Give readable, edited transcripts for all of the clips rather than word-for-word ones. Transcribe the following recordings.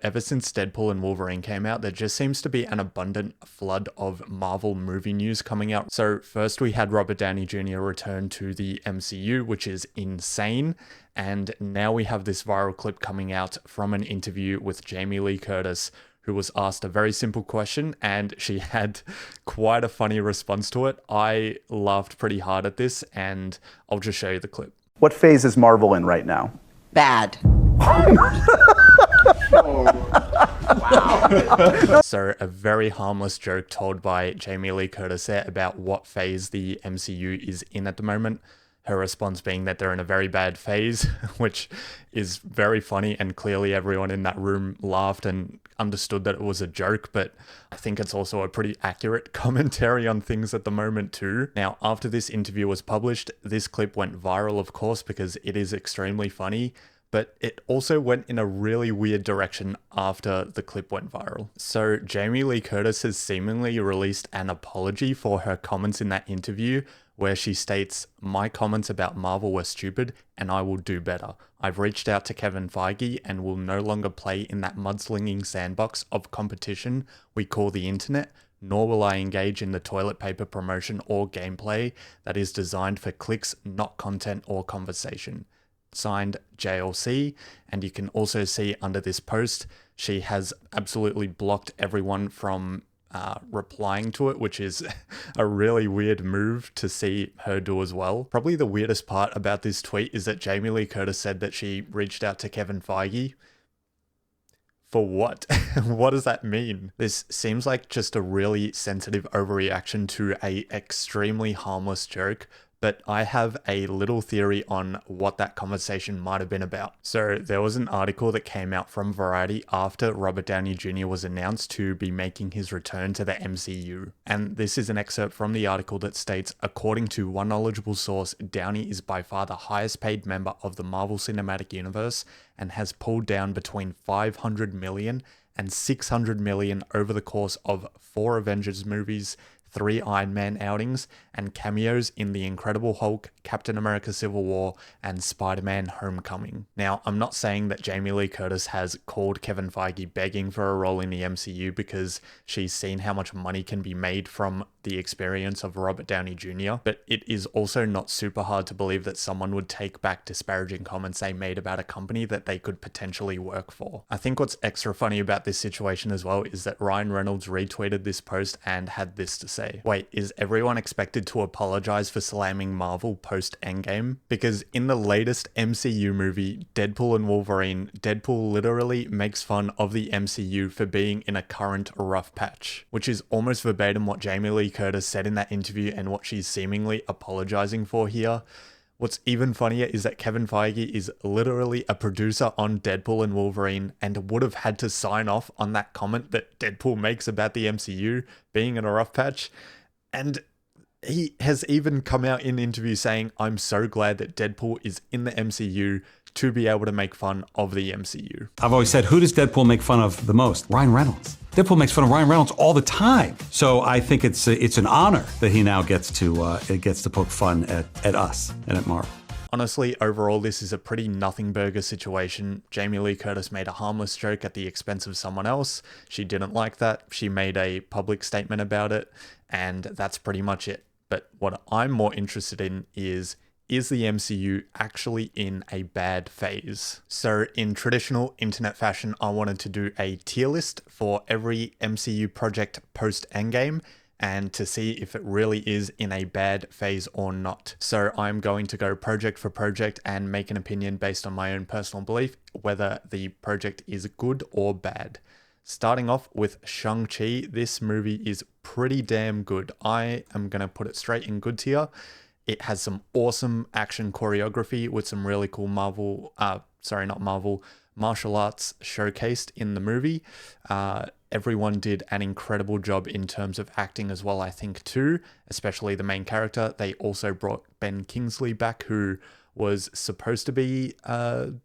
Ever since Deadpool and Wolverine came out, there just seems to be an abundant flood of Marvel movie news coming out. So first we had Robert Downey Jr. return to the MCU, which is insane. And now we have this viral clip coming out from an interview with Jamie Lee Curtis, who was asked a very simple question and she had quite a funny response to it. I laughed pretty hard at this and I'll just show you the clip. What phase is Marvel in right now? Bad. So a very harmless joke told by Jamie Lee Curtis there about what phase the MCU is in at the moment. Her response being that they're in a very bad phase, which is very funny, and clearly everyone in that room laughed and understood that it was a joke, but I think it's also a pretty accurate commentary on things at the moment too. Now, after this interview was published, this clip went viral, of course, because it is extremely funny, but it also went in a really weird direction after the clip went viral. So Jamie Lee Curtis has seemingly released an apology for her comments in that interview, where she states, "My comments about Marvel were stupid and I will do better. I've reached out to Kevin Feige and will no longer play in that mudslinging sandbox of competition we call the internet, nor will I engage in the toilet paper promotion or gameplay that is designed for clicks, not content or conversation." Signed, JLC. And you can also see under this post, she has absolutely blocked everyone from replying to it, which is a really weird move to see her do as well. Probably the weirdest part about this tweet is that Jamie Lee Curtis said that she reached out to Kevin Feige. For what? What does that mean? This seems like just a really sensitive overreaction to a extremely harmless joke, but I have a little theory on what that conversation might have been about. So there was an article that came out from Variety after Robert Downey Jr. was announced to be making his return to the MCU. And this is an excerpt from the article that states, according to one knowledgeable source, Downey is by far the highest paid member of the Marvel Cinematic Universe and has pulled down between 500 million and 600 million over the course of 4 Avengers movies, 3 Iron Man outings, and cameos in The Incredible Hulk, Captain America Civil War, and Spider-Man Homecoming. Now, I'm not saying that Jamie Lee Curtis has called Kevin Feige begging for a role in the MCU because she's seen how much money can be made from the experience of Robert Downey Jr., but it is also not super hard to believe that someone would take back disparaging comments they made about a company that they could potentially work for. I think what's extra funny about this situation as well is that Ryan Reynolds retweeted this post and had this to say. Wait, is everyone expected to apologize for slamming Marvel post-Endgame? Because in the latest MCU movie, Deadpool and Wolverine, Deadpool literally makes fun of the MCU for being in a current rough patch, which is almost verbatim what Jamie Lee Curtis said in that interview and what she's seemingly apologizing for here. What's even funnier is that Kevin Feige is literally a producer on Deadpool and Wolverine and would have had to sign off on that comment that Deadpool makes about the MCU being in a rough patch. And he has even come out in interviews saying, "I'm so glad that Deadpool is in the MCU to be able to make fun of the MCU." I've always said, who does Deadpool make fun of the most? Ryan Reynolds. Deadpool makes fun of Ryan Reynolds all the time. So I think it's an honor that he now gets to poke fun at us and at Marvel. Honestly, overall, this is a pretty nothing burger situation. Jamie Lee Curtis made a harmless joke at the expense of someone else. She didn't like that. She made a public statement about it, and that's pretty much it. But what I'm more interested in is the MCU actually in a bad phase? So in traditional internet fashion, I wanted to do a tier list for every MCU project post-Endgame and to see if it really is in a bad phase or not. So I'm going to go project for project and make an opinion based on my own personal belief, whether the project is good or bad. Starting off with Shang-Chi, this movie is pretty damn good. I am going to put it straight in good tier. It has some awesome action choreography with some really cool martial arts showcased in the movie. Everyone did an incredible job in terms of acting as well, I think, too, especially the main character. They also brought Ben Kingsley back, who was supposed to be the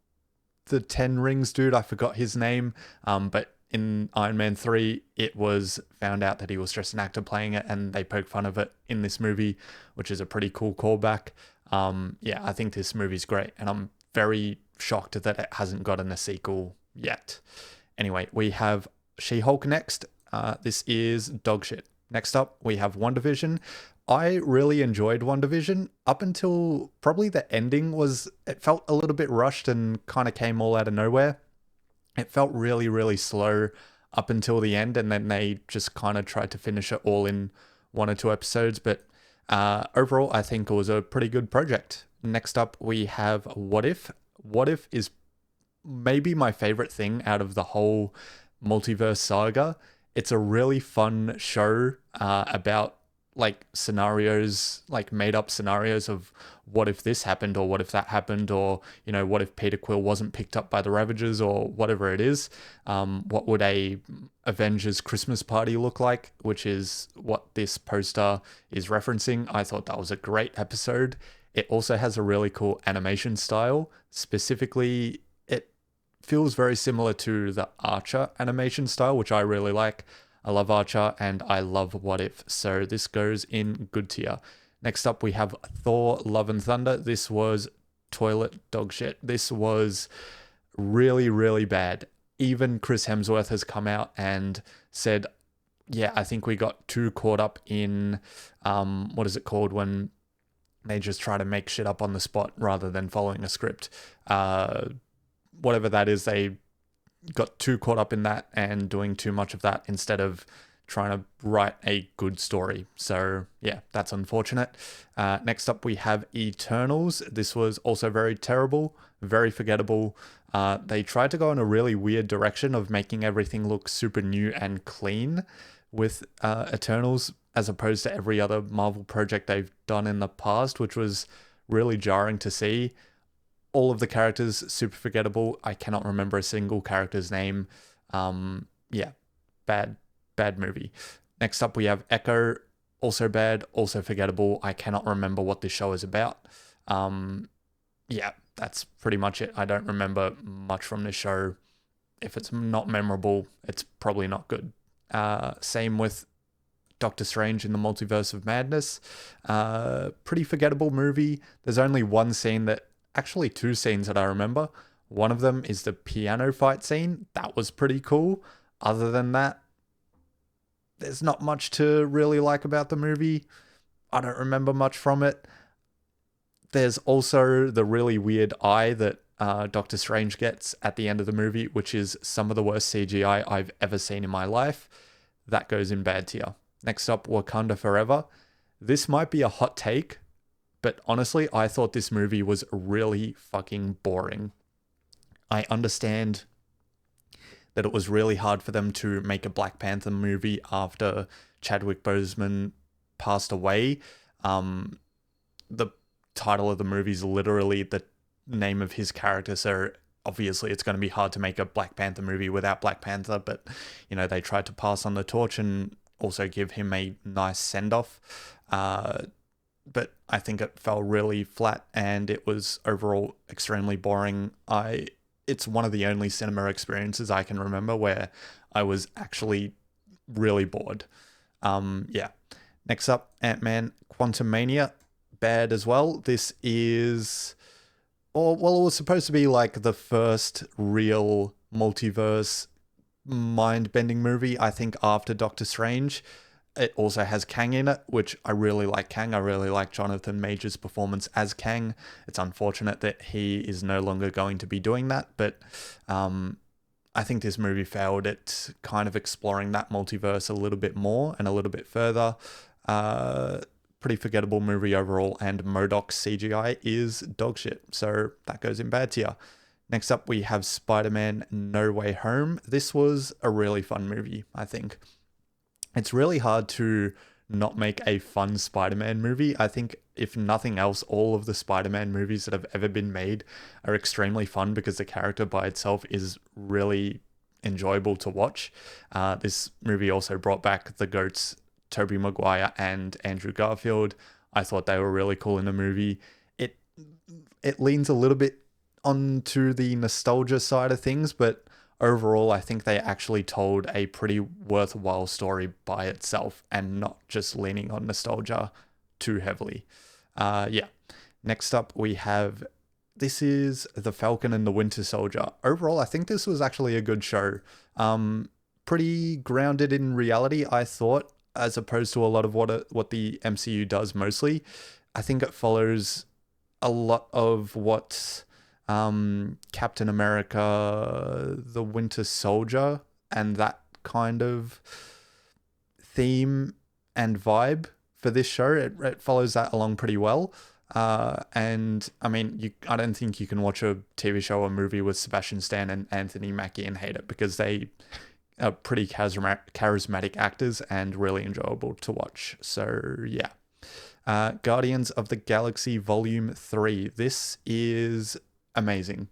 10 Rings dude. I forgot his name, but in Iron Man 3, it was found out that he was just an actor playing it, and they poked fun of it in this movie, which is a pretty cool callback. Yeah, I think this movie's great, and I'm very shocked that it hasn't gotten a sequel yet. Anyway, we have She-Hulk next. This is dog shit. Next up, we have WandaVision. I really enjoyed WandaVision up until probably the ending it felt a little bit rushed and kind of came all out of nowhere. It felt really, really slow up until the end, and then they just kind of tried to finish it all in 1 or 2 episodes. But overall, I think it was a pretty good project. Next up, we have What If. What If is maybe my favorite thing out of the whole multiverse saga. It's a really fun show about like scenarios, like made up scenarios of what if this happened or what if that happened, or, you know, what if Peter Quill wasn't picked up by the Ravagers or whatever it is. What would a Avengers Christmas party look like, which is what this poster is referencing. I thought that was a great episode. It also has a really cool animation style. Specifically, it feels very similar to the Archer animation style, which I really like. I love Archer and I love What If, so this goes in good tier. Next up, we have Thor Love and Thunder. This was toilet dog shit. This was really, really bad. Even Chris Hemsworth has come out and said, yeah, I think we got too caught up in, what is it called when they just try to make shit up on the spot rather than following a script. Whatever that is, they got too caught up in that and doing too much of that instead of trying to write a good story. So yeah, that's unfortunate. Next up, we have Eternals. This was also very terrible, very forgettable. They tried to go in a really weird direction of making everything look super new and clean with Eternals, as opposed to every other Marvel project they've done in the past, which was really jarring to see. All of the characters super forgettable. I cannot remember a single character's name. Yeah, bad movie. Next up, we have Echo. Also bad, also forgettable. I cannot remember what this show is about. Yeah, that's pretty much it. I don't remember much from this show. If it's not memorable, it's probably not good. Same with Doctor Strange in the Multiverse of Madness. Pretty forgettable movie. There's only one scene actually two scenes that I remember. One of them is the piano fight scene. That was pretty cool. Other than that, there's not much to really like about the movie. I don't remember much from it. There's also the really weird eye that Doctor Strange gets at the end of the movie, which is some of the worst CGI I've ever seen in my life. That goes in bad tier. Next up, Wakanda Forever. This might be a hot take, but honestly, I thought this movie was really fucking boring. I understand that it was really hard for them to make a Black Panther movie after Chadwick Boseman passed away. The title of the movie is literally the name of his character, so obviously it's going to be hard to make a Black Panther movie without Black Panther, but, you know, they tried to pass on the torch and also give him a nice send-off. But I think it fell really flat and it was overall extremely boring. It's one of the only cinema experiences I can remember where I was actually really bored. Yeah. Next up, Ant-Man Quantumania. Bad as well. This is... well, it was supposed to be like the first real multiverse mind-bending movie, I think, after Doctor Strange. It also has Kang in it, which I really like Kang. I really like Jonathan Majors' performance as Kang. It's unfortunate that he is no longer going to be doing that, but I think this movie failed at kind of exploring that multiverse a little bit more and a little bit further. Pretty forgettable movie overall, and MODOK's CGI is dog shit, so that goes in bad tier. Next up, we have Spider-Man No Way Home. This was a really fun movie, I think. It's really hard to not make a fun Spider-Man movie. I think, if nothing else, all of the Spider-Man movies that have ever been made are extremely fun because the character by itself is really enjoyable to watch. This movie also brought back the GOATs, Tobey Maguire and Andrew Garfield. I thought they were really cool in the movie. It leans a little bit onto the nostalgia side of things, but overall, I think they actually told a pretty worthwhile story by itself and not just leaning on nostalgia too heavily. Yeah. Next up, we have... this is The Falcon and the Winter Soldier. Overall, I think this was actually a good show. Pretty grounded in reality, I thought, as opposed to a lot of what the MCU does mostly. I think it follows a lot of what Captain America, the Winter Soldier, and that kind of theme and vibe for this show. It follows that along pretty well. And I mean, I don't think you can watch a TV show or movie with Sebastian Stan and Anthony Mackie and hate it, because they are pretty charismatic actors and really enjoyable to watch. So yeah. Guardians of the Galaxy Volume 3. This is amazing.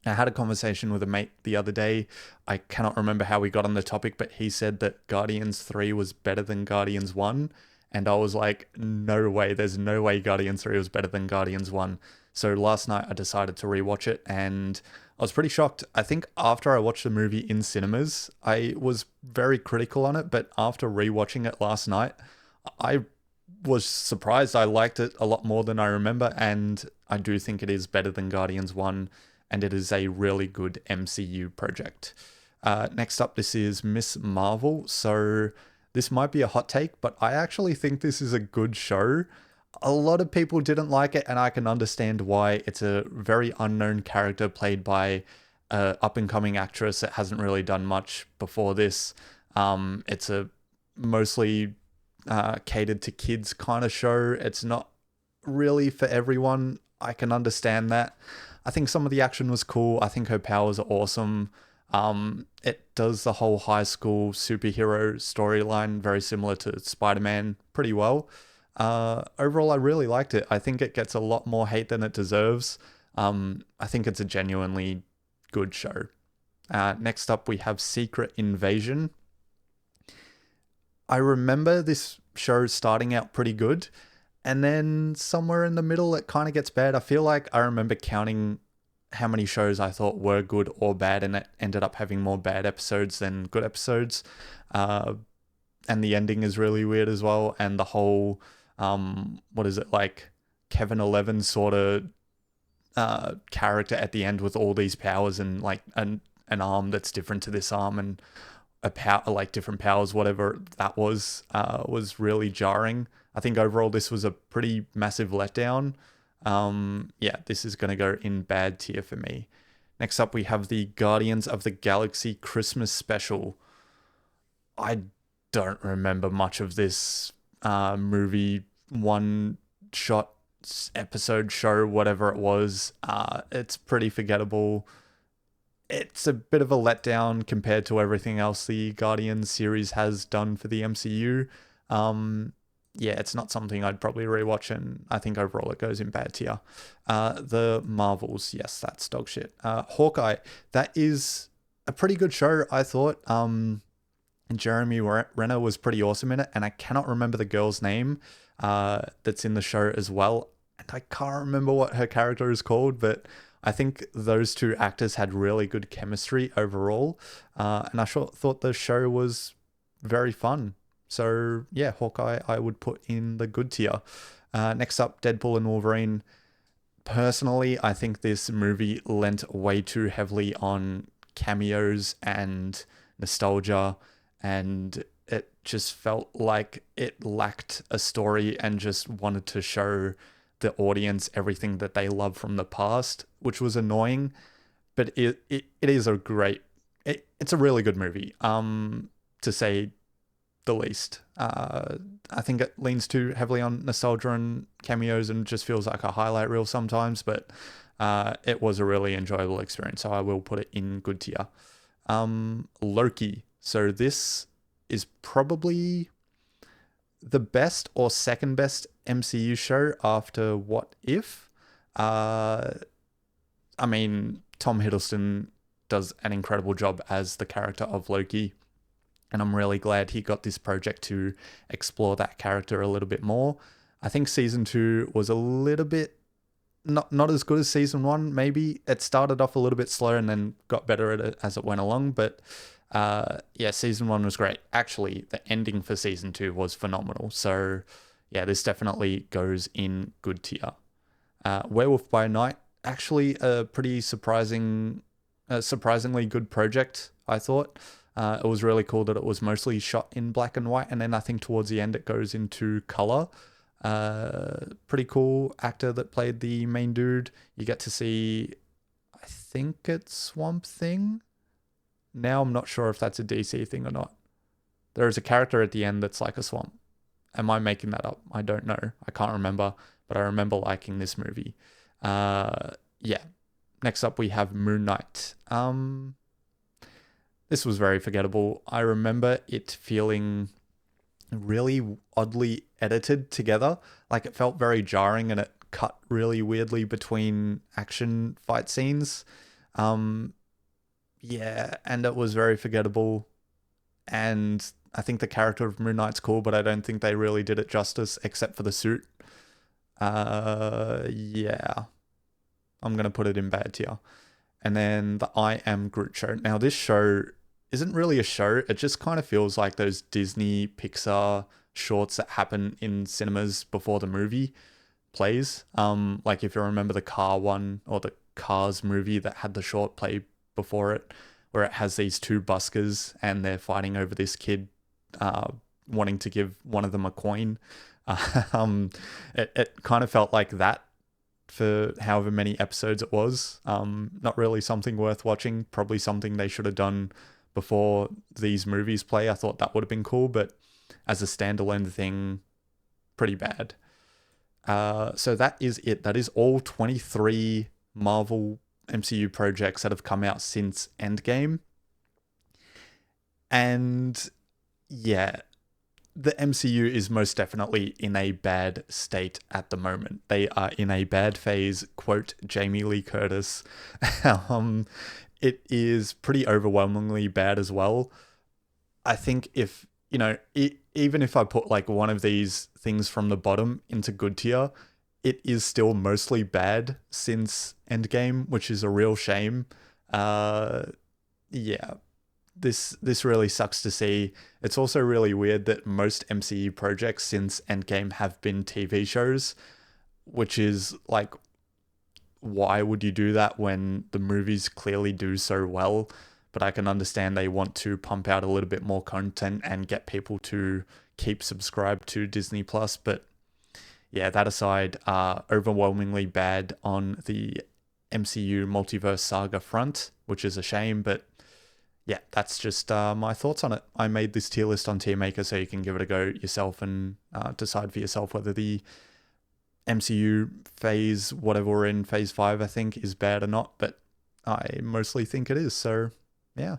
I had a conversation with a mate the other day. I cannot remember how we got on the topic, but he said that Guardians 3 was better than Guardians 1. And I was like, no way. There's no way Guardians 3 was better than Guardians 1. So last night I decided to rewatch it, and I was pretty shocked. I think after I watched the movie in cinemas, I was very critical on it. But after rewatching it last night, I was surprised. I liked it a lot more than I remember, and I do think it is better than Guardians 1, and it is a really good MCU project. Next up, this is Miss Marvel. So this might be a hot take, but I actually think this is a good show. A lot of people didn't like it, and I can understand why. It's a very unknown character played by an up-and-coming actress that hasn't really done much before this. It's a mostly catered to kids kind of show. It's not really for everyone. I can understand that. I think some of the action was cool. I think her powers are awesome. It does the whole high school superhero storyline, very similar to Spider-Man, pretty well. Overall, I really liked it. I think it gets a lot more hate than it deserves. I think it's a genuinely good show. Next up, we have Secret Invasion. I remember this show starting out pretty good, and then somewhere in the middle it kind of gets bad. I feel like I remember counting how many shows I thought were good or bad, and it ended up having more bad episodes than good episodes. And the ending is really weird as well, and the whole what is it, like Kevin 11 sort of character at the end with all these powers and like an arm that's different to this arm, and a power, like different powers, whatever that was really jarring. I think overall this was a pretty massive letdown. Yeah, this is going to go in bad tier for me. Next up, we have the Guardians of the Galaxy Christmas Special. I don't remember much of this movie, one shot episode show, whatever it was. It's pretty forgettable. It's a bit of a letdown compared to everything else the Guardians series has done for the MCU. Yeah, it's not something I'd probably rewatch, and I think overall it goes in bad tier. The Marvels, yes, that's dog shit. Hawkeye, that is a pretty good show, I thought. Jeremy Renner was pretty awesome in it, and I cannot remember the girl's name that's in the show as well. And I can't remember what her character is called, but I think those two actors had really good chemistry overall. And I thought the show was very fun. So yeah, Hawkeye I would put in the good tier. Next up, Deadpool and Wolverine. Personally, I think this movie lent way too heavily on cameos and nostalgia, and it just felt like it lacked a story and just wanted to show the audience everything that they love from the past, which was annoying. But it is a great, it's a really good movie, to say the least. I think it leans too heavily on nostalgia and cameos and just feels like a highlight reel sometimes, but it was a really enjoyable experience, so I will put it in good tier. Loki. So this is probably the best or second best MCU show after What If. I mean, Tom Hiddleston does an incredible job as the character of Loki, and I'm really glad he got this project to explore that character a little bit more. I think season 2 was a little bit not as good as season 1. Maybe it started off a little bit slow and then got better at it as it went along, but yeah, season 1 was great. Actually, the ending for season 2 was phenomenal. So yeah, this definitely goes in good tier. Werewolf by Night, actually a pretty surprising a surprisingly good project, I thought. It was really cool that it was mostly shot in black and white, and then I think towards the end it goes into color. Pretty cool actor that played the main dude. You get to see, I think it's Swamp Thing. Now I'm not sure if that's a DC thing or not. There is a character at the end that's like a swamp. Am I making that up? I don't know. I can't remember, but I remember liking this movie. Yeah. Next up, we have Moon Knight. This was very forgettable. I remember it feeling really oddly edited together. Like, it felt very jarring and it cut really weirdly between action fight scenes. Yeah, and it was very forgettable. And I think the character of Moon Knight's cool, but I don't think they really did it justice except for the suit. Yeah. I'm going to put it in bad tier. And then the I Am Groot show. Now, this show isn't really a show. It just kind of feels like those Disney Pixar shorts that happen in cinemas before the movie plays. Like if you remember the Car one or the Cars movie that had the short play before it, where it has these two buskers and they're fighting over this kid wanting to give one of them a coin. It kind of felt like that for however many episodes it was. Not really something worth watching. Probably something they should have done before these movies play. I thought that would have been cool, but as a standalone thing, pretty bad. So that is it. That is all 23 Marvel MCU projects that have come out since Endgame. And yeah, the MCU is most definitely in a bad state at the moment. They are in a bad phase, quote Jamie Lee Curtis. It is pretty overwhelmingly bad as well. I think if, even if I put like one of these things from the bottom into good tier, it is still mostly bad since Endgame, which is a real shame. Yeah, this really sucks to see. It's also really weird that most MCU projects since Endgame have been TV shows, which is like, why would you do that when the movies clearly do so well? But I can understand they want to pump out a little bit more content and get people to keep subscribed to Disney Plus. But yeah, that aside, overwhelmingly bad on the MCU multiverse saga front, which is a shame. But yeah, that's just my thoughts on it. I made this tier list on Tier Maker so you can give it a go yourself and decide for yourself whether the MCU phase, whatever we're in, phase 5, I think, is bad or not. But I mostly think it is. So yeah.